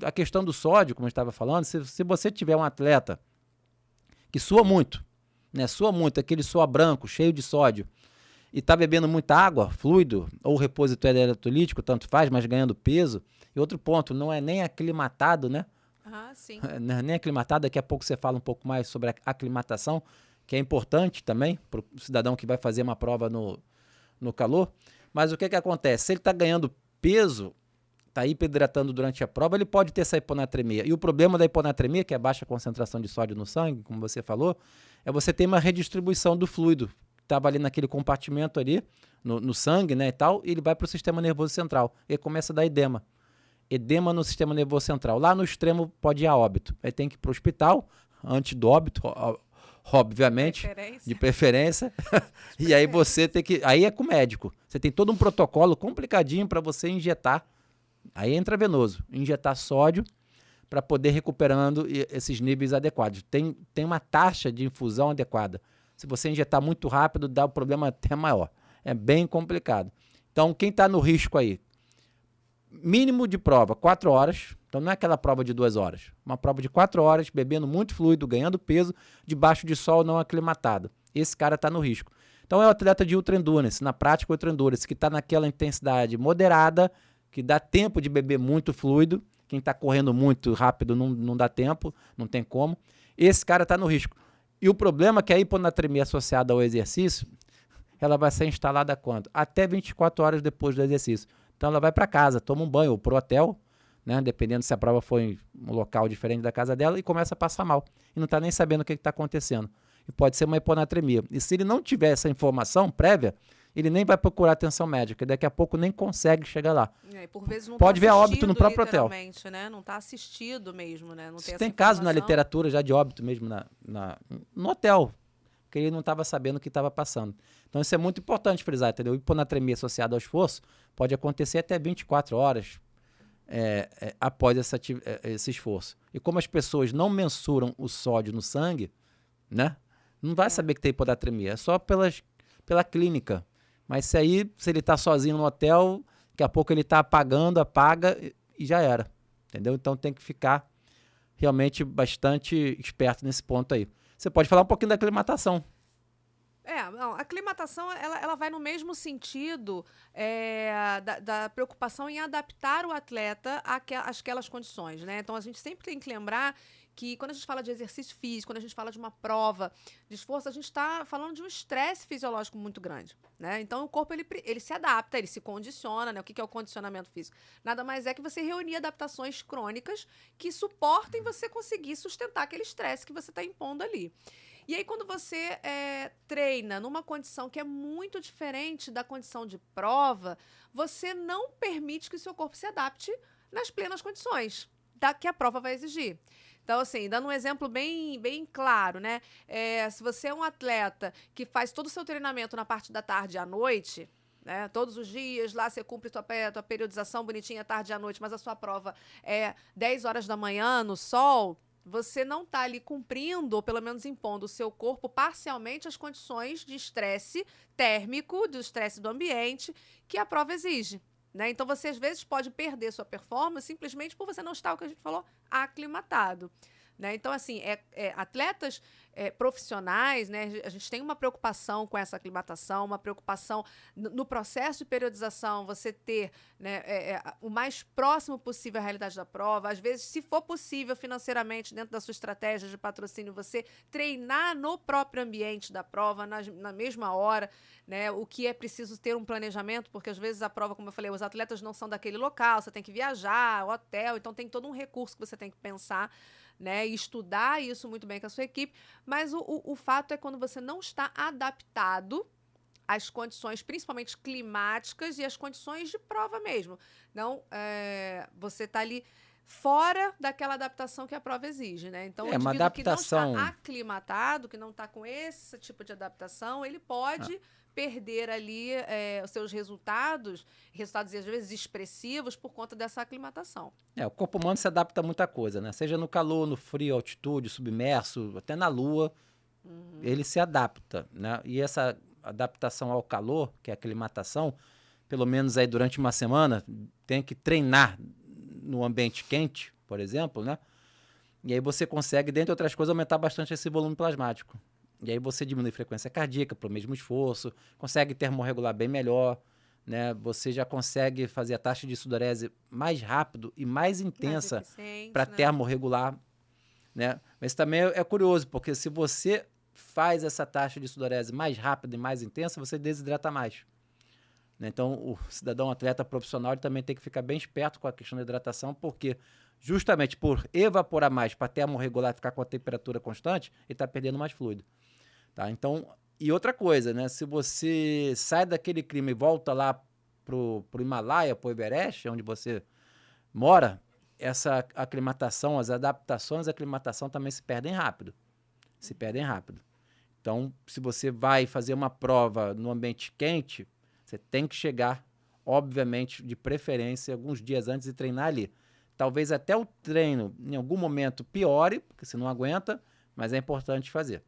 a questão do sódio, como eu estava falando, se você tiver um atleta que sua muito, né? Sua muito, aquele suor branco, cheio de sódio, e está bebendo muita água, fluido, ou repositório eletrolítico, tanto faz, mas ganhando peso. E outro ponto, não é nem aclimatado, né? Ah, sim. Não é nem aclimatado, daqui a pouco você fala um pouco mais sobre a aclimatação, que é importante também para o cidadão que vai fazer uma prova no calor. Mas o que acontece? Se ele está ganhando peso, está hiperidratando durante a prova, ele pode ter essa hiponatremia. E o problema da hiponatremia, que é a baixa concentração de sódio no sangue, como você falou, é você ter uma redistribuição do fluido que estava ali naquele compartimento ali, no sangue, né, e tal, e ele vai para o sistema nervoso central. E começa a dar edema. Edema no sistema nervoso central. Lá no extremo pode ir a óbito. Aí tem que ir para o hospital, antes do óbito, obviamente, de preferência. E aí você tem que... Aí é com o médico. Você tem todo um protocolo complicadinho para você injetar. Aí é intravenoso. Injetar sódio para poder recuperando esses níveis adequados. Tem uma taxa de infusão adequada. Se você injetar muito rápido, dá um problema até maior. É bem complicado. Então, quem está no risco aí, mínimo de prova, 4 horas. Então não é aquela prova de 2 horas. Uma prova de 4 horas, bebendo muito fluido, ganhando peso, debaixo de sol não aclimatado. Esse cara está no risco. Então é o atleta de ultra endurance, na prática ultra endurance, que está naquela intensidade moderada, que dá tempo de beber muito fluido. Quem está correndo muito rápido não dá tempo, não tem como. Esse cara está no risco. E o problema é que a hiponatremia associada ao exercício, ela vai ser instalada quando? Até 24 horas depois do exercício. Então ela vai para casa, toma um banho ou pro hotel, né, dependendo se a prova for em um local diferente da casa dela, e começa a passar mal. E não está nem sabendo o que está acontecendo. E pode ser uma hiponatremia. E se ele não tiver essa informação prévia, ele nem vai procurar atenção médica. E daqui a pouco nem consegue chegar lá. E por vezes não pode tá ver a óbito no próprio hotel. Né? Não está assistido mesmo, né? Não tem Tem essa casos na informação. literatura já de óbito mesmo no hotel, que ele não estava sabendo o que estava passando. Então isso é muito importante frisar, entendeu? Hiponatremia associada ao esforço pode acontecer até 24 horas após esse esforço. E como as pessoas não mensuram o sódio no sangue, né? Não vai saber que tem hiponatremia, é só pela clínica. Mas se ele está sozinho no hotel, daqui a pouco ele está apagando, apaga e já era. Entendeu? Então tem que ficar realmente bastante esperto nesse ponto aí. Você pode falar um pouquinho da aclimatação. Não, a aclimatação ela vai no mesmo sentido da preocupação em adaptar o atleta àquelas condições, né? Então a gente sempre tem que lembrar que quando a gente fala de exercício físico, quando a gente fala de uma prova de esforço, a gente está falando de um estresse fisiológico muito grande, né? Então o corpo ele se adapta, ele se condiciona, né? O que é o condicionamento físico? Nada mais é que você reunir adaptações crônicas que suportem você conseguir sustentar aquele estresse que você está impondo ali. E aí, quando você treina numa condição que é muito diferente da condição de prova, você não permite que o seu corpo se adapte nas plenas condições que a prova vai exigir. Então, assim, dando um exemplo bem, bem claro, né? Se você é um atleta que faz todo o seu treinamento na parte da tarde e à noite, né? Todos os dias, lá você cumpre tua periodização bonitinha tarde e à noite, mas a sua prova é 10 horas da manhã no sol, você não está ali cumprindo, ou pelo menos impondo o seu corpo parcialmente as condições de estresse térmico, do estresse do ambiente, que a prova exige. Né? Então, você às vezes pode perder sua performance simplesmente por você não estar, o que a gente falou, aclimatado. Né? Então, assim, atletas profissionais, né? A gente tem uma preocupação com essa aclimatação, uma preocupação no processo de periodização, você ter, né, o mais próximo possível à realidade da prova. Às vezes, se for possível financeiramente, dentro da sua estratégia de patrocínio, você treinar no próprio ambiente da prova, na mesma hora, né? O que é preciso ter um planejamento, porque às vezes a prova, como eu falei, os atletas não são daquele local, você tem que viajar, hotel, então tem todo um recurso que você tem que pensar, né, e estudar isso muito bem com a sua equipe, mas o fato é quando você não está adaptado às condições, principalmente climáticas e às condições de prova mesmo. Não, você está ali fora daquela adaptação que a prova exige, né? Então, o indivíduo que não está aclimatado, que não está com esse tipo de adaptação, ele pode perder ali os seus resultados às vezes expressivos por conta dessa aclimatação. O corpo humano se adapta a muita coisa, né? Seja no calor, no frio, altitude, submerso, até na lua, ele se adapta, né? E essa adaptação ao calor, que é a aclimatação, pelo menos aí durante uma semana, tem que treinar no ambiente quente, por exemplo, né? E aí você consegue, dentre outras coisas, aumentar bastante esse volume plasmático. E aí você diminui a frequência cardíaca para o mesmo esforço, consegue termorregular bem melhor, né? Você já consegue fazer a taxa de sudorese mais rápido e mais intensa para né? termorregular, né? Mas também é curioso, porque se você faz essa taxa de sudorese mais rápida e mais intensa, você desidrata mais. Né? Então, o cidadão atleta profissional ele também tem que ficar bem esperto com a questão da hidratação, porque justamente por evaporar mais para termorregular e ficar com a temperatura constante, ele está perdendo mais fluido. Tá? Então, e outra coisa, né? Se você sai daquele clima e volta lá pro Himalaia, pro Everest, onde você mora, essa aclimatação, as adaptações à aclimatação também se perdem rápido. Se perdem rápido. Então, se você vai fazer uma prova no ambiente quente, você tem que chegar, obviamente, de preferência, alguns dias antes e treinar ali. Talvez até o treino, em algum momento, piore, porque você não aguenta, mas é importante fazer.